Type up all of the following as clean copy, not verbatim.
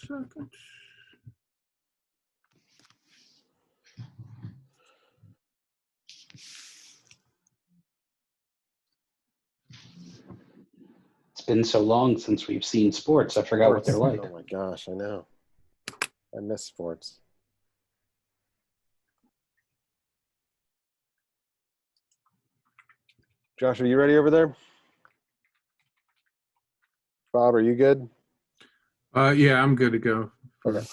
second. It's been so long since we've seen sports. I forgot what they're like. Oh my gosh, I know. I miss sports. Josh, are you ready over there? Bob, are you good? Yeah, I'm good to go. Okay.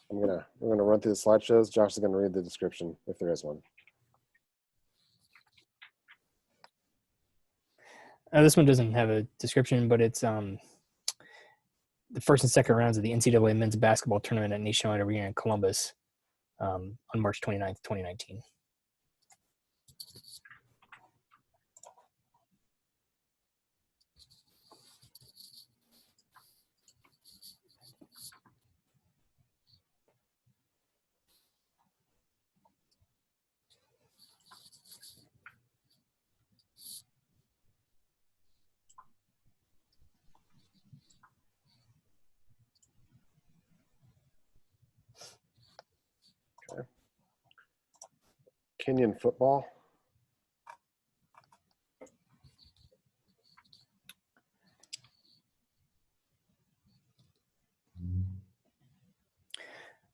We're gonna run through the slideshows. Josh is gonna read the description if there is one. This one doesn't have a description, but it's the first and second rounds of the NCAA men's basketball tournament at Nationwide Arena in Columbus on March 29th, 2019. Okay. Kenyan football.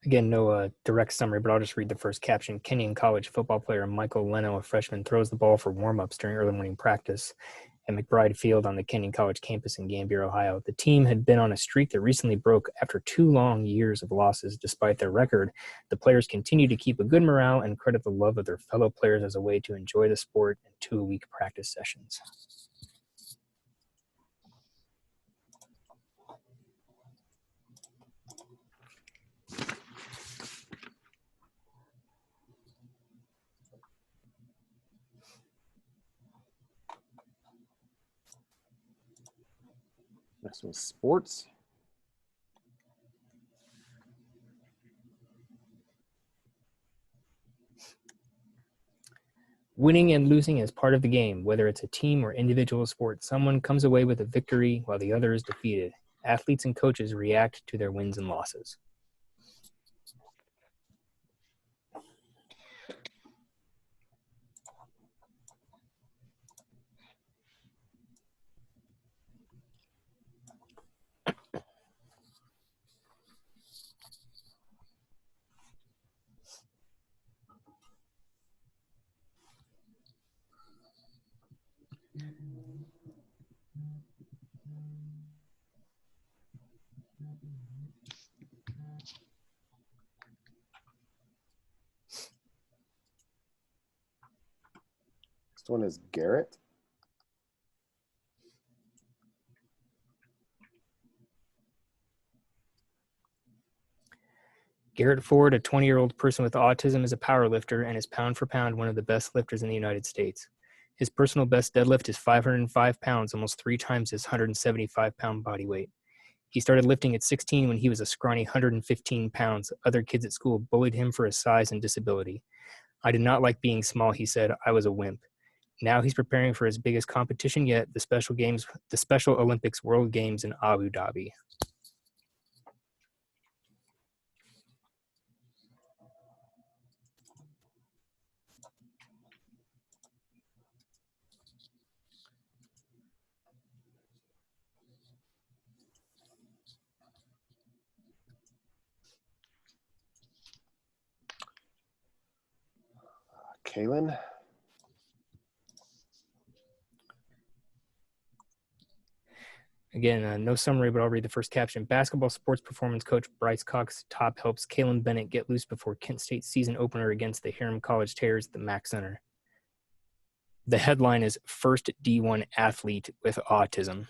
Again, no direct summary, but I'll just read the first caption. Kenyan college football player Michael Leno, a freshman, throws the ball for warm-ups during early morning practice at McBride Field on the Kenyon College campus in Gambier, Ohio. The team had been on a streak that recently broke after 2 long years of losses. Despite their record, the players continue to keep a good morale and credit the love of their fellow players as a way to enjoy the sport in 2-a-week practice sessions. Next one, sports. Winning and losing is part of the game. Whether it's a team or individual sport, someone comes away with a victory while the other is defeated. Athletes and coaches react to their wins and losses. Next one is Garrett. Garrett Ford, a 20-year-old person with autism, is a powerlifter and is pound for pound one of the best lifters in the United States. His personal best deadlift is 505 pounds, almost 3 times his 175-pound body weight. He started lifting at 16 when he was a scrawny 115 pounds. Other kids at school bullied him for his size and disability. I did not like being small, he said. I was a wimp. Now he's preparing for his biggest competition yet, the Special Olympics World Games in Abu Dhabi. Kalen. Again, no summary, but I'll read the first caption. Basketball sports performance coach Bryce Cox top helps Kalen Bennett get loose before Kent State's season opener against the Hiram College Terriers at the Mack Center. The headline is First D1 Athlete with Autism.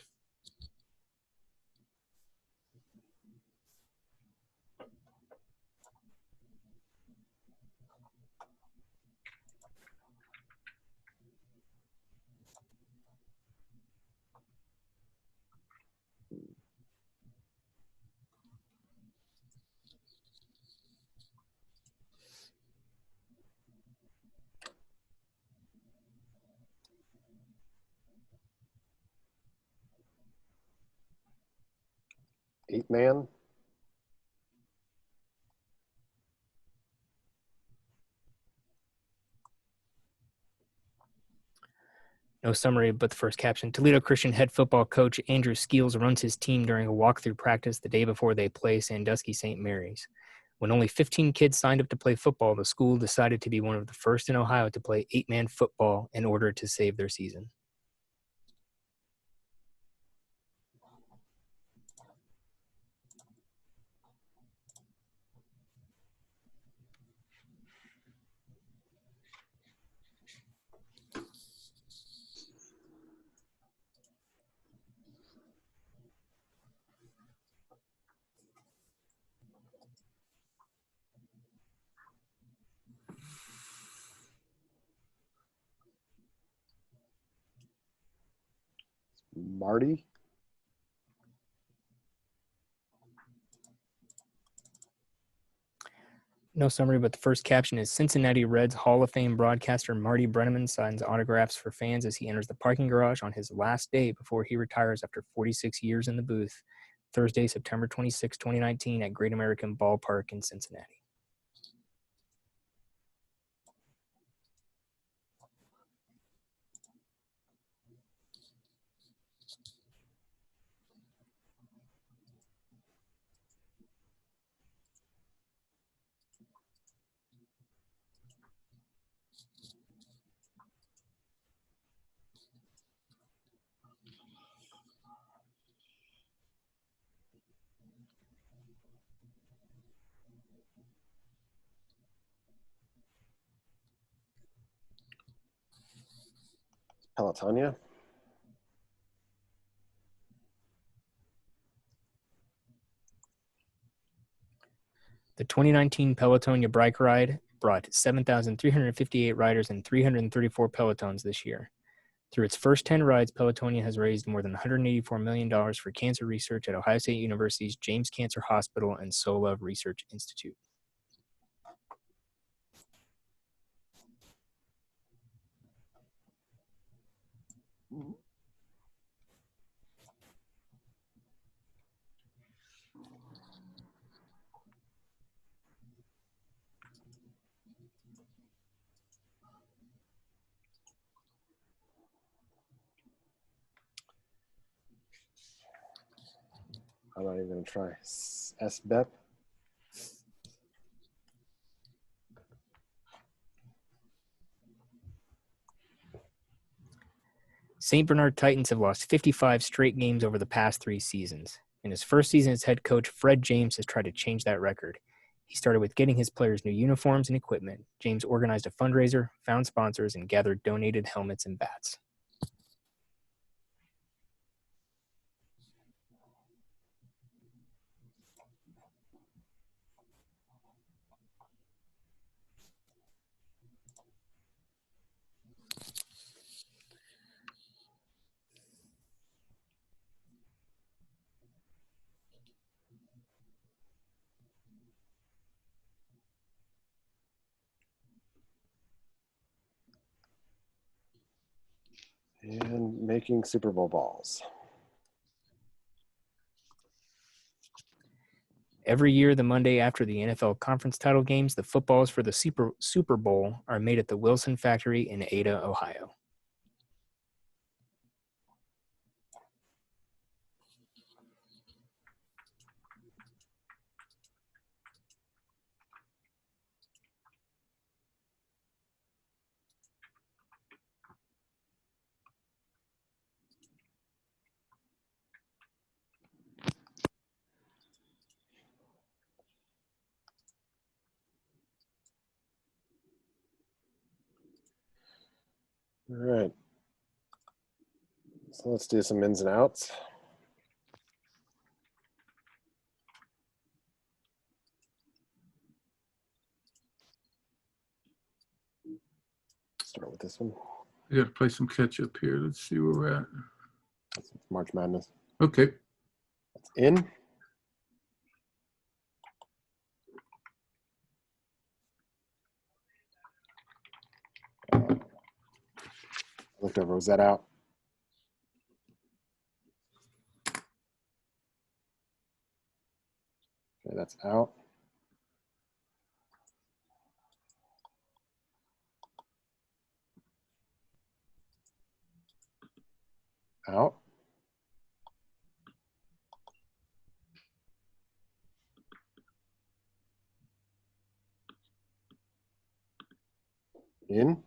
Eight man. No summary, but the first caption. Toledo Christian head football coach Andrew Skeels runs his team during a walkthrough practice the day before they play Sandusky St. Mary's. When only 15 kids signed up to play football, the school decided to be one of the first in Ohio to play 8-man football in order to save their season. Marty? No summary, but the first caption is Cincinnati Reds Hall of Fame broadcaster Marty Brenneman signs autographs for fans as he enters the parking garage on his last day before he retires after 46 years in the booth, Thursday, September 26, 2019 at Great American Ballpark in Cincinnati. Pelotonia? The 2019 Pelotonia Bike Ride brought 7,358 riders and 334 pelotons this year. Through its first 10 rides, Pelotonia has raised more than $184 million for cancer research at Ohio State University's James Cancer Hospital and Solove Research Institute. I'm not even going to try. SBEP? St. Bernard Titans have lost 55 straight games over the past 3 seasons. In his first season as head coach, Fred James has tried to change that record. He started with getting his players new uniforms and equipment. James organized a fundraiser, found sponsors, and gathered donated helmets and bats. And making Super Bowl balls. Every year, the Monday after the NFL conference title games, the footballs for the Super Bowl are made at the Wilson factory in Ada, Ohio. All right. So let's do some ins and outs. Start with this one. I got to play some catch up here. Let's see where we're at. That's March Madness. Okay. That's in. Looked over. Was that out? Okay, that's out. Out. In.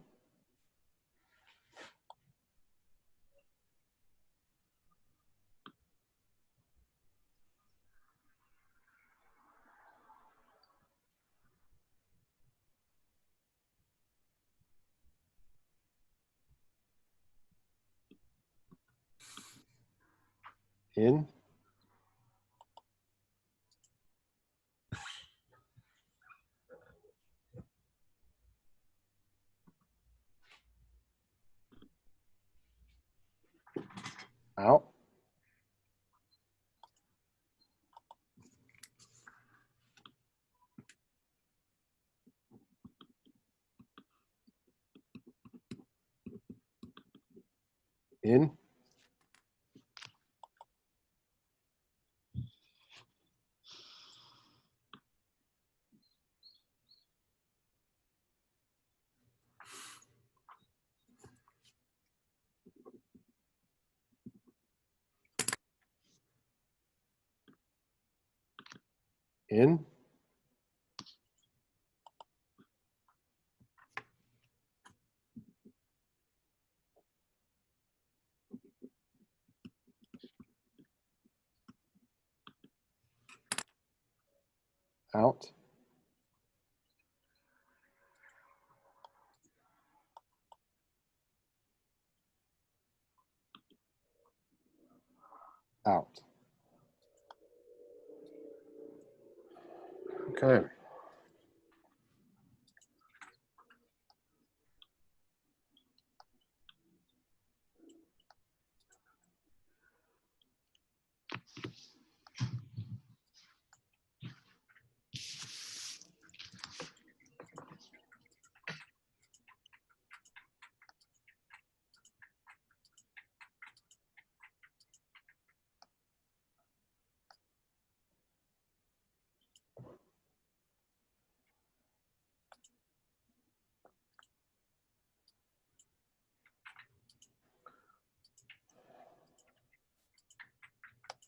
In. Out. In. In. Out. Out. Okay.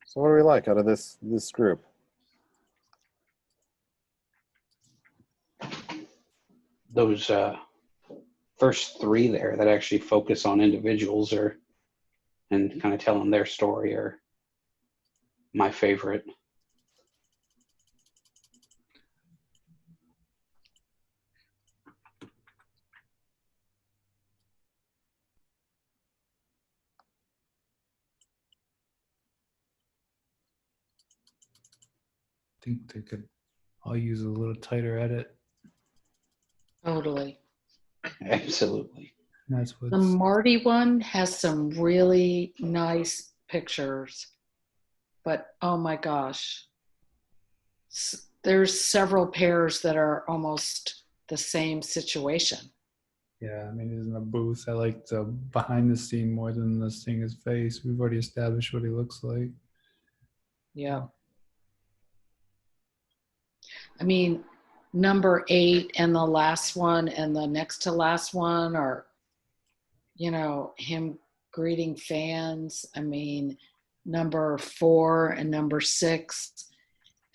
So what do we like out of this group? Those first three there that actually focus on individuals or and kind of telling their story are my favorite. I think they could all use a little tighter edit. Totally. Absolutely. That's The what's Marty one has some really nice pictures, but oh my gosh, there's several pairs that are almost the same situation. yeah. I mean, he's in a booth. I like the behind the scene more than the seeing his face. We've already established what he looks like. Yeah. I mean, number 8 and the last one and the next to last one are, you know, him greeting fans. I mean, number 4 and number 6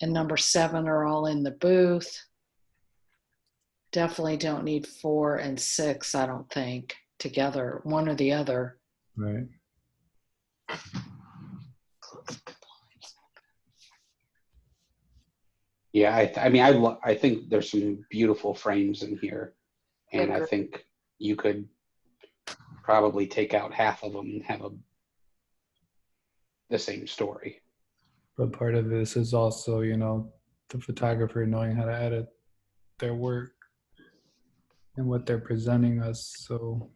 and number 7 are all in the booth. Definitely don't need 4 and 6, I don't think, together, one or the other. Right. Yeah, I mean, I think there's some beautiful frames in here, and I Agreed. think you could probably take out half of them and have the same story. But part of this is also, you know, the photographer knowing how to edit their work and what they're presenting us. So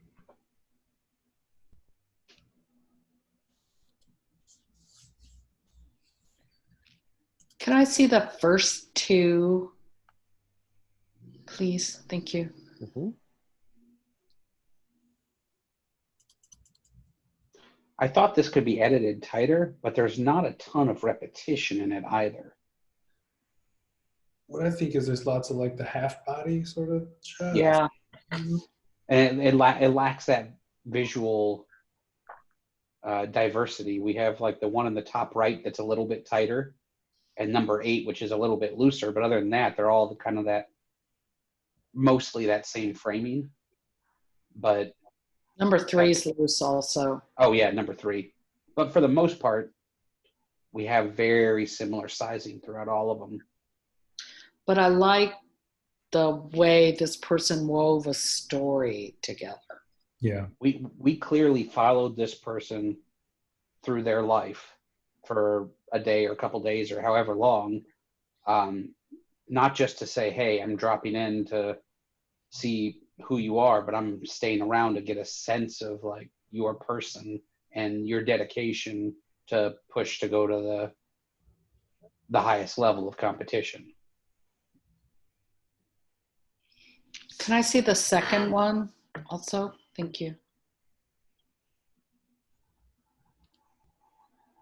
Can I see the first 2, please? Thank you. Mm-hmm. I thought this could be edited tighter, but there's not a ton of repetition in it either. what I think is there's lots of like the half body sort of shots. Yeah. And it lacks that visual diversity. We have like the one in the top right that's a little bit tighter, and number 8, which is a little bit looser. But other than that, they're all kind of that, mostly that same framing. But Number 3 is loose also. oh yeah, number 3. But for the most part, we have very similar sizing throughout all of them. But I like the way this person wove a story together. Yeah. We clearly followed this person through their life for a day or a couple days or however long, not just to say, hey, I'm dropping in to see who you are, but I'm staying around to get a sense of like your person and your dedication to push to go to the highest level of competition. Can I see the second one also? Thank you.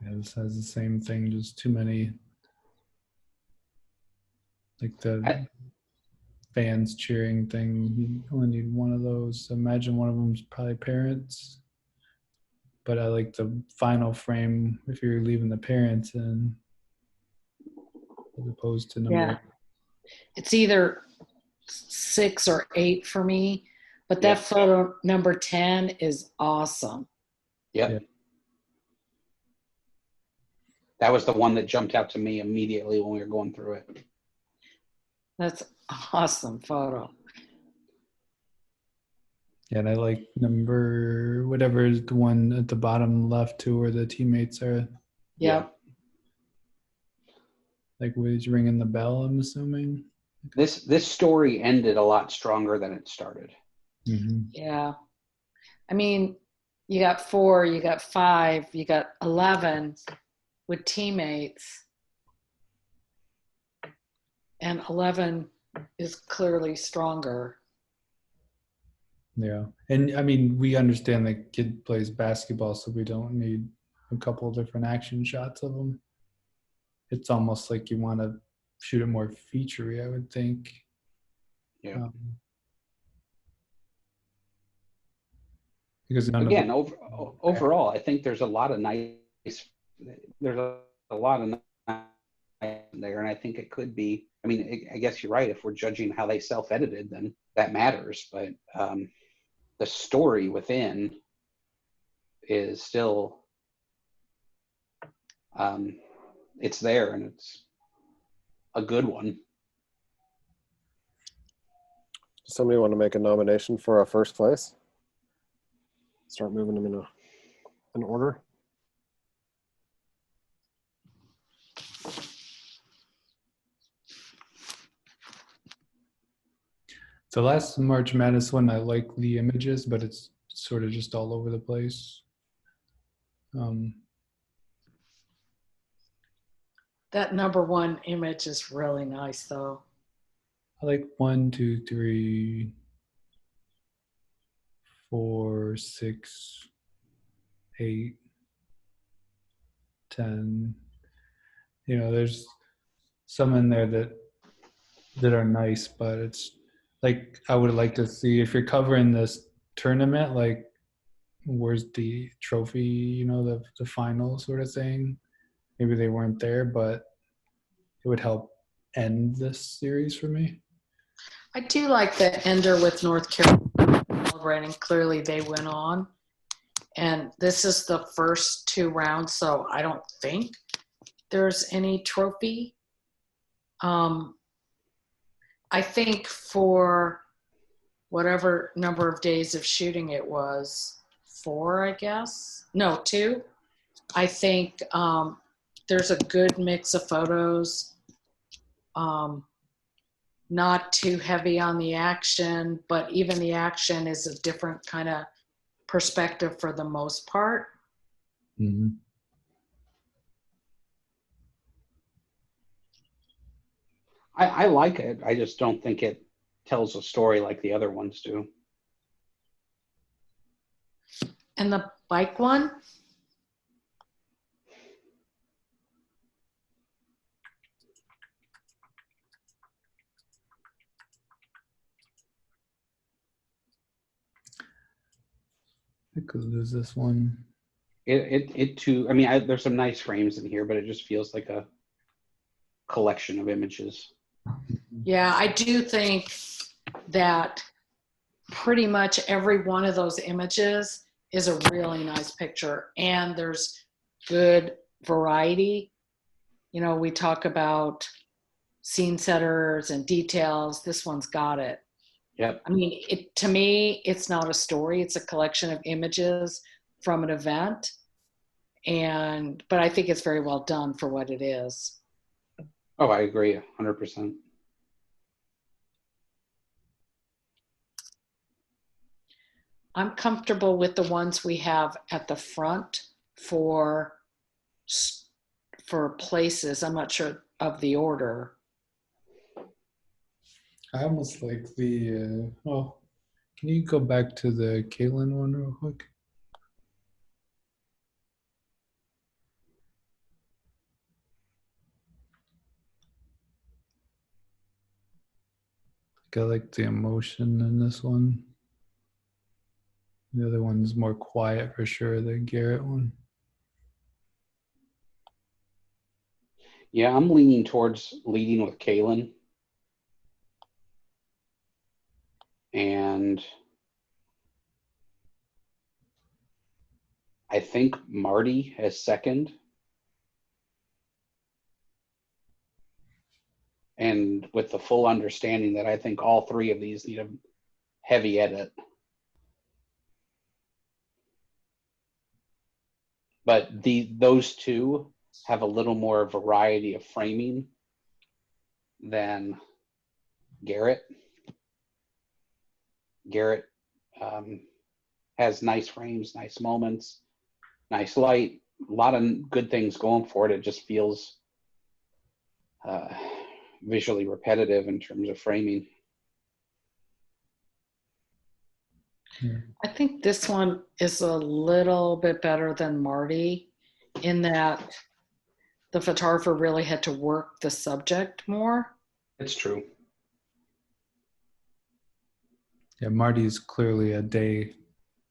Yeah, this has the same thing, just too many, like the fans cheering thing. You only need one of those. Imagine one of them's probably parents. But I like the final frame if you're leaving the parents in, as opposed to number. Yeah. It's either 6 or 8 for me, but that photo number 10 is awesome. Yep. Yeah. That was the one that jumped out to me immediately when we were going through it. That's awesome photo. Yeah, and I like number whatever is the one at the bottom left too, where the teammates are. Yeah. Like was ringing the bell, I'm assuming. This story ended a lot stronger than it started. Mm-hmm. Yeah. I mean, you got 4, you got 5, you got 11 with teammates. And 11 is clearly stronger. Yeah, and I mean, we understand the kid plays basketball, so we don't need a couple of different action shots of him. It's almost like you want to shoot it more featurey, I would think. Yeah. Because again, overall, I think there's a lot of nice. There's a lot of nice there, and I think it could be. I mean, I guess you're right. If we're judging how they self-edited, then that matters. But the story within is still, it's there, and it's a good one. Does somebody want to make a nomination for a first place? Start moving them in an order. The last March Madness one, I like the images, but it's sort of just all over the place. That number 1 image is really nice, though. I like 1, 2, 3, 4, 6, 8, 10. You know, there's some in there that are nice, but it's like I would like to see if you're covering this tournament, like where's the trophy, you know, the final sort of thing. Maybe they weren't there, but it would help end this series for me. I do like the ender with North Carolina celebrating. Clearly they went on. And this is the first 2 rounds, so I don't think there's any trophy. I think for whatever number of days of shooting it was, 4, I guess. No, 2. I think there's a good mix of photos. Not too heavy on the action, but even the action is a different kind of perspective for the most part. Mm-hmm. I like it. I just don't think it tells a story like the other ones do. And the bike one? I could lose this one. It too. I mean, there's some nice frames in here, but it just feels like a collection of images. Yeah, I do think that pretty much every one of those images is a really nice picture, and there's good variety. You know, we talk about scene setters and details. This one's got it. Yep. I mean, to me, it's not a story. It's a collection of images from an event. But I think it's very well done for what it is. Oh, I agree 100%. I'm comfortable with the ones we have at the front for places. I'm not sure of the order. I almost like the. Can you go back to the Caitlin one real quick? I like the emotion in this one. The other one's more quiet for sure, the Garrett one. Yeah, I'm leaning towards leading with Kalen. And I think Marty as second. And with the full understanding that I think all three of these need a heavy edit. But those two have a little more variety of framing than Garrett. Garrett has nice frames, nice moments, nice light, a lot of good things going for it. It just feels visually repetitive in terms of framing. I think this one is a little bit better than Marty in that the photographer really had to work the subject more. It's true. Yeah, Marty's clearly a day.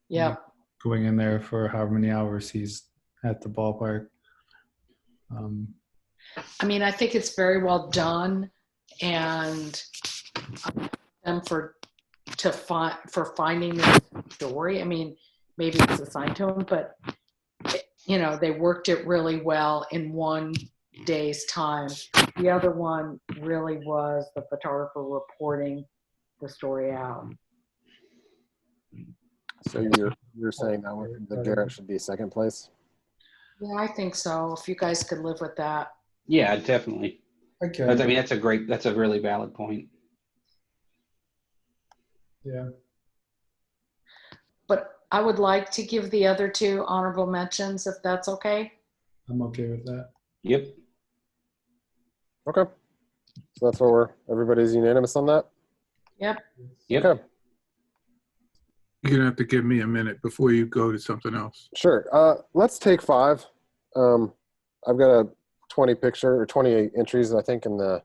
Yeah. Going in there for however many hours he's at the ballpark. I mean, I think it's very well done, and them for finding this story. I mean, maybe it's assigned to them, but they worked it really well in one day's time. The other one really was the photographer reporting the story out. So you're saying that the Garrett should be second place? Yeah, I think so. If you guys could live with that. Yeah, definitely. Okay. I mean, that's a really valid point. Yeah. But I would like to give the other two honorable mentions, if that's okay. I'm okay with that. Yep. Okay. So that's where everybody's unanimous on that? Yep. Okay. You're gonna have to give me a minute before you go to something else. Sure. Let's take 5. I've got a 20 entries, I think, in the